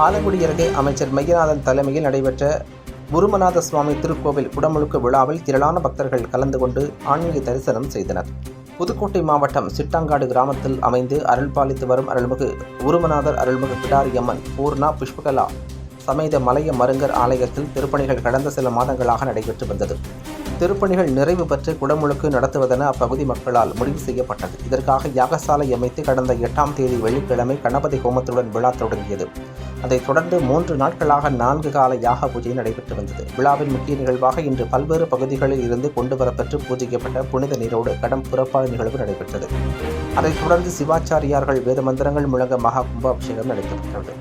ஆலங்குடி அருகே அமைச்சர் மெய்யநாதன் தலைமையில் நடைபெற்ற உருமநாத சுவாமி திருக்கோவில் குடமுழுக்கு விழாவில் திரளான பக்தர்கள் கலந்து கொண்டு ஆன்மீக தரிசனம் செய்தனர். புதுக்கோட்டை மாவட்டம் சிட்டாங்காடு கிராமத்தில் அமைந்து அருள்பாலித்து வரும் அருள்மிகு உருமநாதர் அருள்மிகு பிடாரியம்மன் பூர்ணா புஷ்பகலா சமேத மலைய மருங்கர் ஆலயத்தில் திருப்பணிகள் கடந்த சில மாதங்களாக நடைபெற்று வந்தது. திருப்பணிகள் நிறைவு பெற்று குடமுழுக்கு நடத்துவதென அப்பகுதி மக்களால் முடிவு செய்யப்பட்டது. இதற்காக யாகசாலை அமைத்து கடந்த 8ஆம் தேதி வெள்ளிக்கிழமை கணபதி ஹோமத்துடன் விழா தொடங்கியது. அதைத் தொடர்ந்து 3 நாட்களாக 4 கால யாக பூஜை நடைபெற்று வந்தது. விழாவின் முக்கிய நிகழ்வாக இன்று பல்வேறு பகுதிகளில் இருந்து கொண்டுவரப்பெற்று பூஜிக்கப்பட்ட புனித நீரோடு கடம் புறப்பாடு நிகழ்வு நடைபெற்றது. அதைத் தொடர்ந்து சிவாச்சாரியார்கள் வேத மந்திரங்கள் முழங்க மகா கும்பாபிஷேகம் நடைபெற்றது.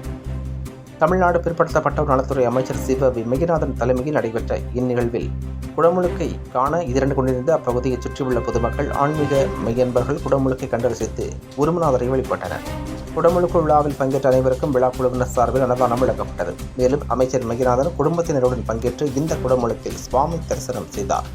தமிழ்நாடு பிற்படுத்தப்பட்டோர் நலத்துறை அமைச்சர் சிவ மெய்யநாதன் தலைமையில் நடைபெற்ற இந்நிகழ்வில் குடமுழுக்கை காண திரண்டு கொண்டிருந்த அப்பகுதியை சுற்றியுள்ள பொதுமக்கள், ஆன்மீக மெய்யன்பர்கள் குடமுழுக்கை கண்டு ரசித்து உருமநாதரை வழிபட்டனர். குடமுழுக்கு விழாவில் பங்கேற்ற அனைவருக்கும் விழா குழுவினர் சார்பில் அன்னதானம் வழங்கப்பட்டது. மேலும் அமைச்சர் மெய்யநாதன் குடும்பத்தினருடன் பங்கேற்று இந்த குடமுழுக்கில் சுவாமி தரிசனம் செய்தார்.